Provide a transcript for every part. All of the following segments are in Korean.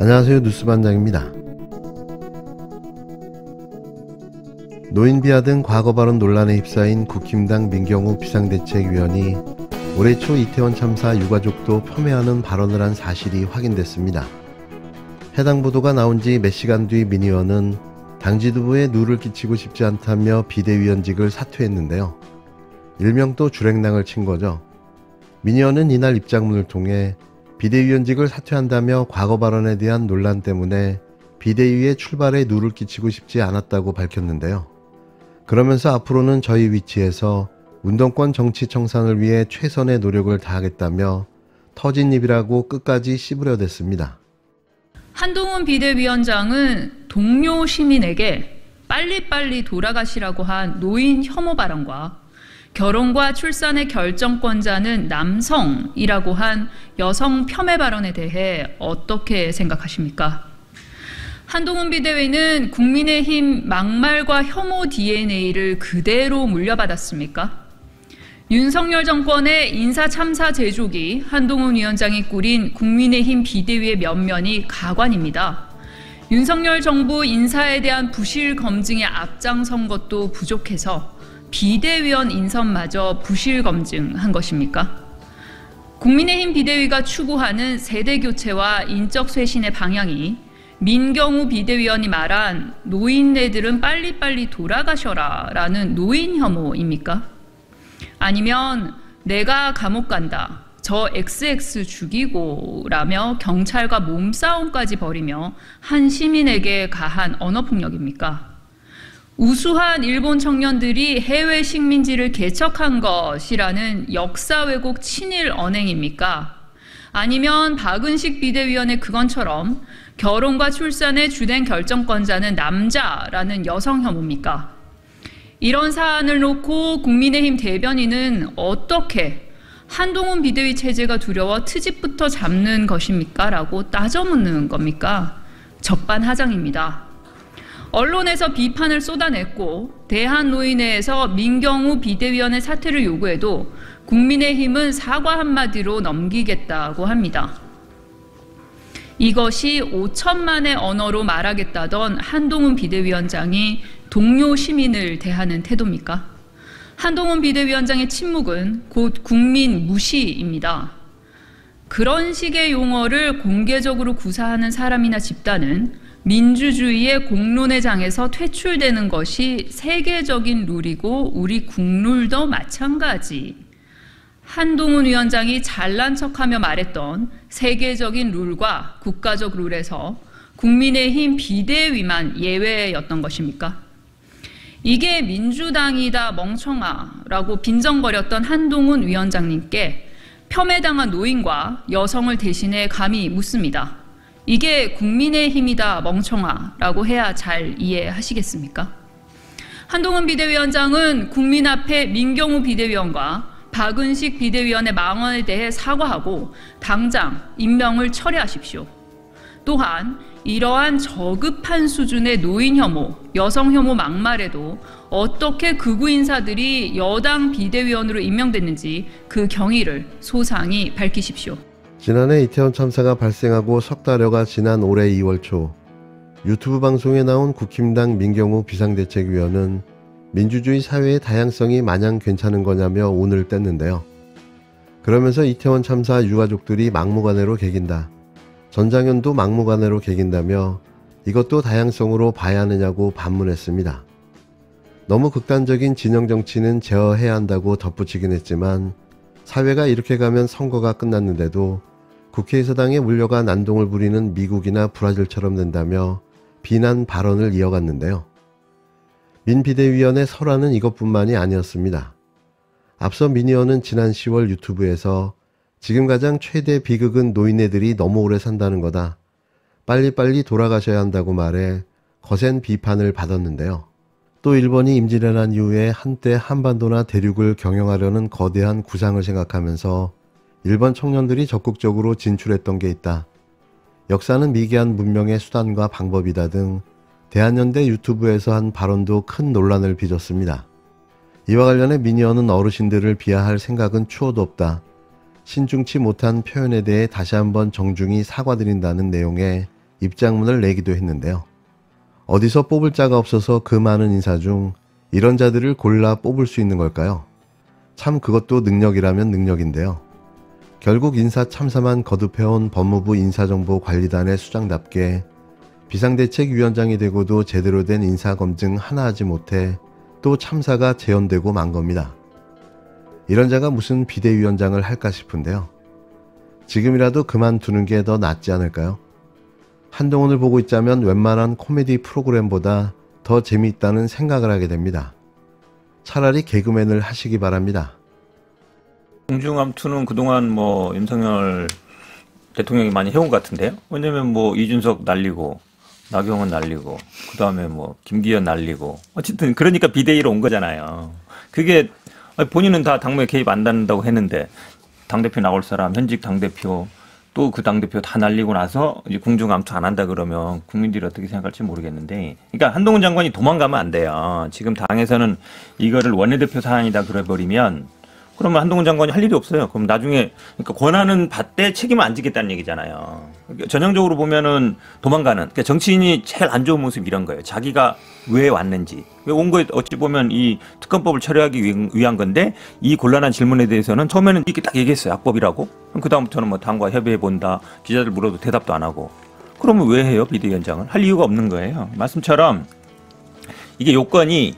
안녕하세요, 뉴스반장입니다. 노인 비하 등 과거 발언 논란에 휩싸인 국힘당 민경우 비상대책위원이 올해 초 이태원 참사 유가족도 폄훼하는 발언을 한 사실이 확인됐습니다. 해당 보도가 나온 지 몇 시간 뒤 민 의원은 당 지도부에 누를 끼치고 싶지 않다며 비대위원직을 사퇴했는데요. 일명 또 주랭랑을 친 거죠. 민 의원은 이날 입장문을 통해 비대위원직을 사퇴한다며 과거 발언에 대한 논란 때문에 비대위의 출발에 누를 끼치고 싶지 않았다고 밝혔는데요. 그러면서 앞으로는 저희 위치에서 운동권 정치 청산을 위해 최선의 노력을 다하겠다며 터진 입이라고 끝까지 씹으려댔습니다. 한동훈 비대위원장은 동료 시민에게 빨리빨리 돌아가시라고 한 노인 혐오 발언과 결혼과 출산의 결정권자는 남성이라고 한 여성 폄훼 발언에 대해 어떻게 생각하십니까? 한동훈 비대위는 국민의힘 막말과 혐오 DNA를 그대로 물려받았습니까? 윤석열 정권의 인사 참사 제조기 한동훈 위원장이 꾸린 국민의힘 비대위의 면면이 가관입니다. 윤석열 정부 인사에 대한 부실 검증에 앞장선 것도 부족해서 비대위원 인선마저 부실 검증한 것입니까? 국민의힘 비대위가 추구하는 세대교체와 인적 쇄신의 방향이 민경우 비대위원이 말한 노인네들은 빨리빨리 돌아가셔라 라는 노인 혐오입니까? 아니면 내가 감옥 간다, 저 XX 죽이고 라며 경찰과 몸싸움까지 벌이며 한 시민에게 가한 언어폭력입니까? 우수한 일본 청년들이 해외 식민지를 개척한 것이라는 역사 왜곡 친일 언행입니까? 아니면 박은식 비대위원의 그건처럼 결혼과 출산의 주된 결정권자는 남자라는 여성 혐오입니까? 이런 사안을 놓고 국민의힘 대변인은 어떻게 한동훈 비대위 체제가 두려워 트집부터 잡는 것입니까? 라고 따져 묻는 겁니까? 적반하장입니다. 언론에서 비판을 쏟아냈고 대한노인회에서 민경우 비대위원의 사퇴를 요구해도 국민의힘은 사과 한마디로 넘기겠다고 합니다. 이것이 5천만의 언어로 말하겠다던 한동훈 비대위원장이 동료 시민을 대하는 태도입니까? 한동훈 비대위원장의 침묵은 곧 국민 무시입니다. 그런 식의 용어를 공개적으로 구사하는 사람이나 집단은 민주주의의 공론의 장에서 퇴출되는 것이 세계적인 룰이고 우리 국룰도 마찬가지. 한동훈 위원장이 잘난 척하며 말했던 세계적인 룰과 국가적 룰에서 국민의힘 비대위만 예외였던 것입니까? 이게 민주당이다 멍청아라고 빈정거렸던 한동훈 위원장님께 폄훼당한 노인과 여성을 대신해 감히 묻습니다. 이게 국민의힘이다 멍청아라고 해야 잘 이해하시겠습니까? 한동훈 비대위원장은 국민 앞에 민경우 비대위원과 박은식 비대위원의 망언에 대해 사과하고 당장 임명을 철회하십시오. 또한 이러한 저급한 수준의 노인 혐오, 여성 혐오 막말에도 어떻게 극우 인사들이 여당 비대위원으로 임명됐는지 그 경위를 소상히 밝히십시오. 지난해 이태원 참사가 발생하고 석 달여가 지난 올해 2월 초 유튜브 방송에 나온 국힘당 민경우 비상대책위원은 민주주의 사회의 다양성이 마냥 괜찮은 거냐며 운을 뗐는데요. 그러면서 이태원 참사 유가족들이 막무가내로 개긴다, 전장현도 막무가내로 개긴다며 이것도 다양성으로 봐야 하느냐고 반문했습니다. 너무 극단적인 진영 정치는 제어해야 한다고 덧붙이긴 했지만 사회가 이렇게 가면 선거가 끝났는데도 국회에서 당에 물려가 난동을 부리는 미국이나 브라질처럼 된다며 비난 발언을 이어갔는데요. 민 비대위원의 설화는 이것뿐만이 아니었습니다. 앞서 민 의원은 지난 10월 유튜브에서 지금 가장 최대 비극은 노인네들이 너무 오래 산다는 거다, 빨리빨리 돌아가셔야 한다고 말해 거센 비판을 받았는데요. 또 일본이 임진왜란 이후에 한때 한반도나 대륙을 경영하려는 거대한 구상을 생각하면서 일본 청년들이 적극적으로 진출했던 게 있다, 역사는 미개한 문명의 수단과 방법이다 등 대한연대 유튜브에서 한 발언도 큰 논란을 빚었습니다. 이와 관련해 민의원은 어르신들을 비하할 생각은 추호도 없다. 신중치 못한 표현에 대해 다시 한번 정중히 사과드린다는 내용의 입장문을 내기도 했는데요. 어디서 뽑을 자가 없어서 그 많은 인사 중 이런 자들을 골라 뽑을 수 있는 걸까요? 참 그것도 능력이라면 능력인데요. 결국 인사 참사만 거듭해온 법무부 인사정보관리단의 수장답게 비상대책위원장이 되고도 제대로 된 인사검증 하나 하지 못해 또 참사가 재현되고 만 겁니다. 이런 자가 무슨 비대위원장을 할까 싶은데요. 지금이라도 그만두는 게 더 낫지 않을까요? 한동훈을 보고 있자면 웬만한 코미디 프로그램보다 더 재미있다는 생각을 하게 됩니다. 차라리 개그맨을 하시기 바랍니다. 공중암투는 그동안 뭐 윤석열 대통령이 많이 해온 것 같은데요. 왜냐면 뭐 이준석 날리고 나경원 날리고 그다음에 뭐 김기현 날리고 어쨌든 그러니까 비대위로 온 거잖아요. 그게 본인은 다 당무에 개입 안 한다고 했는데 당대표 나올 사람 현직 당대표 또 그 당대표 다 날리고 나서 이제 공중암투 안 한다 그러면 국민들이 어떻게 생각할지 모르겠는데, 그러니까 한동훈 장관이 도망가면 안 돼요. 지금 당에서는 이거를 원내대표 사안이다 그래버리면 그러면 한동훈 장관이 할 일이 없어요. 그럼 나중에 그러니까 권한은 받되 책임을 안 지겠다는 얘기잖아요. 그러니까 전형적으로 보면은 도망가는, 그러니까 정치인이 제일 안 좋은 모습 이런 거예요. 자기가 왜 왔는지, 왜 온 거에 어찌 보면 이 특검법을 처리하기 위한 건데 이 곤란한 질문에 대해서는 처음에는 이렇게 딱 얘기했어요. 악법이라고. 그럼 그 다음부터는 뭐 당과 협의해 본다. 기자들 물어도 대답도 안 하고. 그러면 왜 해요? 비대위원장을 할 이유가 없는 거예요. 말씀처럼 이게 요건이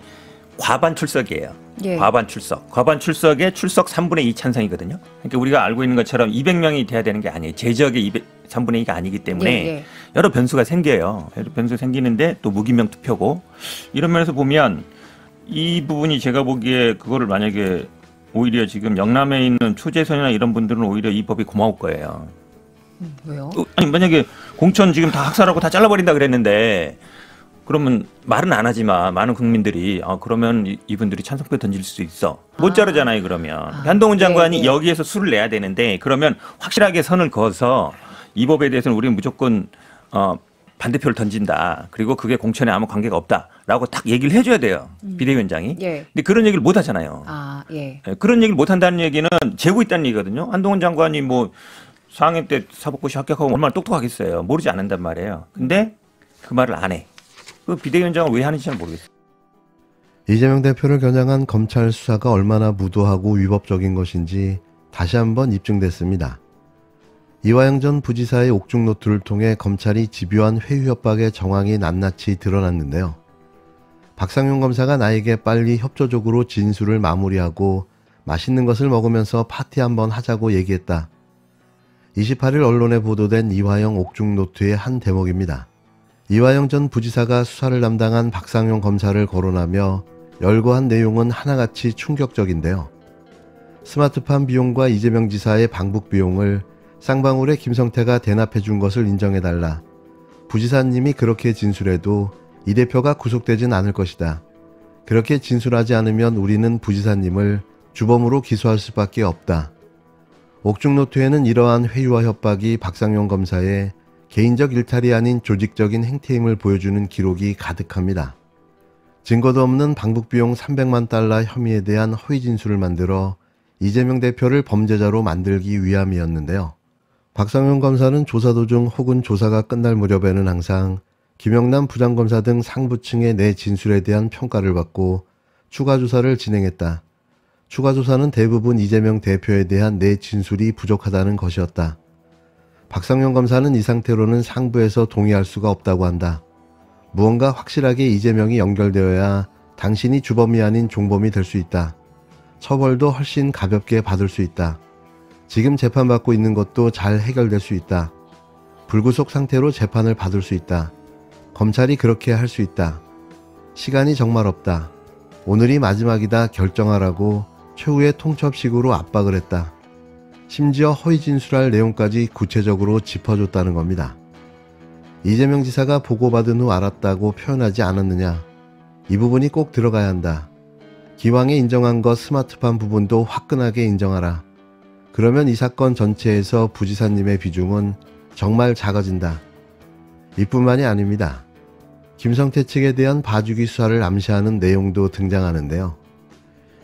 과반 출석이에요. 예. 과반 출석. 과반 출석에 출석 3분의 2 찬성이거든요. 그러니까 우리가 알고 있는 것처럼 200명이 돼야 되는 게 아니에요. 제적의 3분의 2가 아니기 때문에 예. 여러 변수가 생겨요. 여러 변수가 생기는데 또 무기명 투표고, 이런 면에서 보면 이 부분이 제가 보기에 그거를 만약에 오히려 지금 영남에 있는 초재선이나 이런 분들은 오히려 이 법이 고마울 거예요. 왜요? 아니 만약에 공천 지금 다 학살하고 다 잘라버린다 그랬는데 그러면 말은 안 하지만 많은 국민들이 그러면 이분들이 찬성표 던질 수 있어. 못 자르잖아요. 그러면 한동훈 장관이 네. 여기에서 수를 내야 되는데, 그러면 확실하게 선을 그어서 이 법에 대해서는 우리는 무조건 반대표를 던진다. 그리고 그게 공천에 아무 관계가 없다라고 딱 얘기를 해줘야 돼요. 비대위원장이. 예. 근데 그런 얘기를 못 하잖아요. 예. 그런 얘기를 못 한다는 얘기는 재고 있다는 얘기거든요. 한동훈 장관이 뭐 4학년 때 사법고시 합격하고 얼마나 똑똑하겠어요. 모르지 않는단 말이에요. 근데 그 말을 안 해. 그 비대위원장은 왜 하는지 잘 모르겠어요. 이재명 대표를 겨냥한 검찰 수사가 얼마나 무도하고 위법적인 것인지 다시 한번 입증됐습니다. 이화영 전 부지사의 옥중 노트를 통해 검찰이 집요한 회유 협박의 정황이 낱낱이 드러났는데요. 박상용 검사가 나에게 빨리 협조적으로 진술을 마무리하고 맛있는 것을 먹으면서 파티 한번 하자고 얘기했다. 28일 언론에 보도된 이화영 옥중 노트의 한 대목입니다. 이화영 전 부지사가 수사를 담당한 박상용 검사를 거론하며 열거한 내용은 하나같이 충격적인데요. 스마트팜 비용과 이재명 지사의 방북 비용을 쌍방울의 김성태가 대납해 준 것을 인정해달라. 부지사님이 그렇게 진술해도 이 대표가 구속되진 않을 것이다. 그렇게 진술하지 않으면 우리는 부지사님을 주범으로 기소할 수밖에 없다. 옥중노트에는 이러한 회유와 협박이 박상용 검사의 개인적 일탈이 아닌 조직적인 행태임을 보여주는 기록이 가득합니다. 증거도 없는 방북비용 300만 달러 혐의에 대한 허위 진술을 만들어 이재명 대표를 범죄자로 만들기 위함이었는데요. 박상용 검사는 조사 도중 혹은 조사가 끝날 무렵에는 항상 김영남 부장검사 등 상부층의 내 진술에 대한 평가를 받고 추가 조사를 진행했다. 추가 조사는 대부분 이재명 대표에 대한 내 진술이 부족하다는 것이었다. 박상용 검사는 이 상태로는 상부에서 동의할 수가 없다고 한다. 무언가 확실하게 이재명이 연결되어야 당신이 주범이 아닌 종범이 될 수 있다. 처벌도 훨씬 가볍게 받을 수 있다. 지금 재판받고 있는 것도 잘 해결될 수 있다. 불구속 상태로 재판을 받을 수 있다. 검찰이 그렇게 할 수 있다. 시간이 정말 없다. 오늘이 마지막이다 결정하라고 최후의 통첩식으로 압박을 했다. 심지어 허위 진술할 내용까지 구체적으로 짚어줬다는 겁니다. 이재명 지사가 보고받은 후 알았다고 표현하지 않았느냐. 이 부분이 꼭 들어가야 한다. 기왕에 인정한 것 스마트팜 부분도 화끈하게 인정하라. 그러면 이 사건 전체에서 부지사님의 비중은 정말 작아진다. 이뿐만이 아닙니다. 김성태 측에 대한 봐주기 수사를 암시하는 내용도 등장하는데요.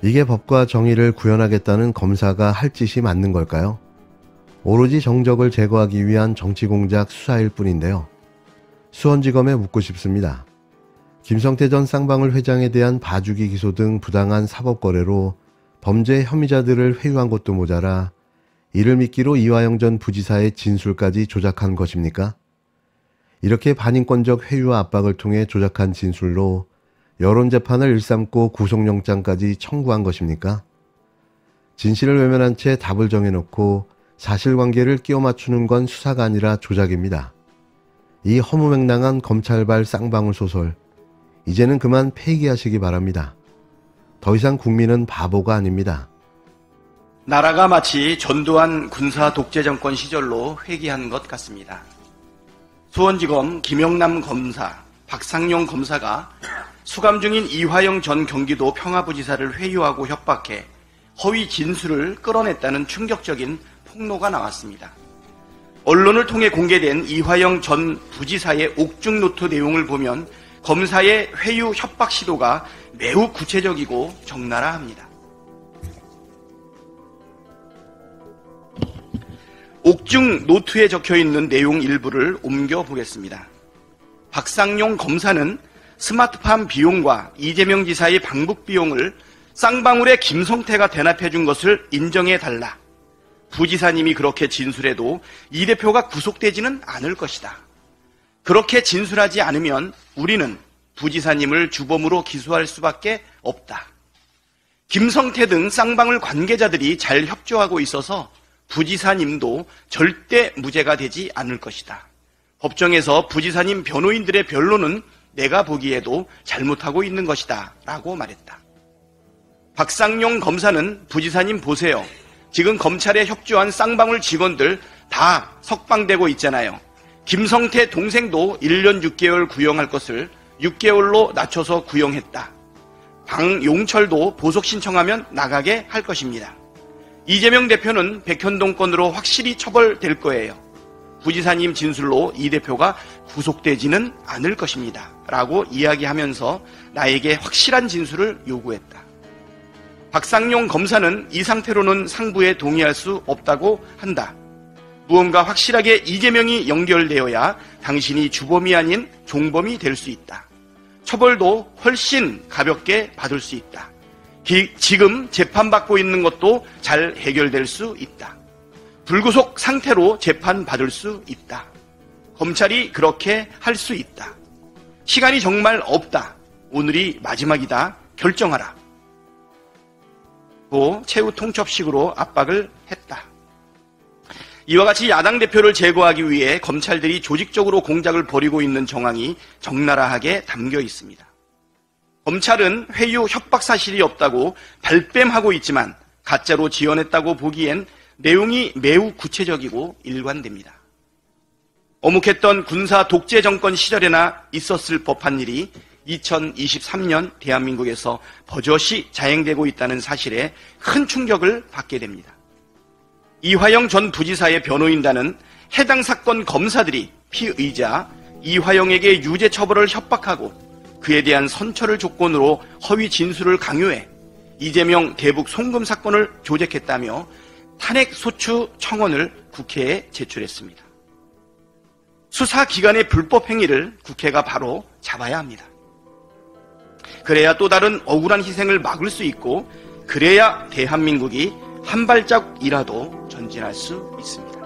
이게 법과 정의를 구현하겠다는 검사가 할 짓이 맞는 걸까요? 오로지 정적을 제거하기 위한 정치공작 수사일 뿐인데요. 수원지검에 묻고 싶습니다. 김성태 전 쌍방울 회장에 대한 봐주기 기소 등 부당한 사법거래로 범죄 혐의자들을 회유한 것도 모자라 이를 미끼로 이화영 전 부지사의 진술까지 조작한 것입니까? 이렇게 반인권적 회유와 압박을 통해 조작한 진술로 여론재판을 일삼고 구속영장까지 청구한 것입니까? 진실을 외면한 채 답을 정해놓고 사실관계를 끼워 맞추는 건 수사가 아니라 조작입니다. 이 허무맹랑한 검찰발 쌍방울 소설, 이제는 그만 폐기하시기 바랍니다. 더 이상 국민은 바보가 아닙니다. 나라가 마치 전두환 군사 독재 정권 시절로 회귀한 것 같습니다. 수원지검 김영남 검사, 박상용 검사가 수감 중인 이화영 전 경기도 평화부지사를 회유하고 협박해 허위 진술을 끌어냈다는 충격적인 폭로가 나왔습니다. 언론을 통해 공개된 이화영 전 부지사의 옥중 노트 내용을 보면 검사의 회유 협박 시도가 매우 구체적이고 적나라합니다. 옥중 노트에 적혀있는 내용 일부를 옮겨보겠습니다. 박상용 검사는 스마트팜 비용과 이재명 지사의 방북 비용을 쌍방울의 김성태가 대납해준 것을 인정해달라. 부지사님이 그렇게 진술해도 이 대표가 구속되지는 않을 것이다. 그렇게 진술하지 않으면 우리는 부지사님을 주범으로 기소할 수밖에 없다. 김성태 등 쌍방울 관계자들이 잘 협조하고 있어서 부지사님도 절대 무죄가 되지 않을 것이다. 법정에서 부지사님 변호인들의 변론은 내가 보기에도 잘못하고 있는 것이다 라고 말했다. 박상용 검사는 부지사님 보세요. 지금 검찰에 협조한 쌍방울 직원들 다 석방되고 있잖아요. 김성태 동생도 1년 6개월 구형할 것을 6개월로 낮춰서 구형했다. 방용철도 보석 신청하면 나가게 할 것입니다. 이재명 대표는 백현동 건으로 확실히 처벌될 거예요. 부지사님 진술로 이 대표가 구속되지는 않을 것입니다. 라고 이야기하면서 나에게 확실한 진술을 요구했다. 박상용 검사는 이 상태로는 상부에 동의할 수 없다고 한다. 무언가 확실하게 이재명이 연결되어야 당신이 주범이 아닌 종범이 될 수 있다. 처벌도 훨씬 가볍게 받을 수 있다. 지금 재판받고 있는 것도 잘 해결될 수 있다. 불구속 상태로 재판받을 수 있다. 검찰이 그렇게 할 수 있다. 시간이 정말 없다. 오늘이 마지막이다. 결정하라. 고 최후 통첩식으로 압박을 했다. 이와 같이 야당 대표를 제거하기 위해 검찰들이 조직적으로 공작을 벌이고 있는 정황이 적나라하게 담겨 있습니다. 검찰은 회유 협박 사실이 없다고 발뺌하고 있지만 가짜로 지어냈다고 보기엔 내용이 매우 구체적이고 일관됩니다. 어묵했던 군사 독재 정권 시절에나 있었을 법한 일이 2023년 대한민국에서 버젓이 자행되고 있다는 사실에 큰 충격을 받게 됩니다. 이화영 전 부지사의 변호인단은 해당 사건 검사들이 피의자 이화영에게 유죄 처벌을 협박하고 그에 대한 선처를 조건으로 허위 진술을 강요해 이재명 대북 송금 사건을 조작했다며 탄핵 소추 청원을 국회에 제출했습니다. 수사기관의 불법 행위를 국회가 바로 잡아야 합니다. 그래야 또 다른 억울한 희생을 막을 수 있고 그래야 대한민국이 한 발짝이라도 전진할 수 있습니다.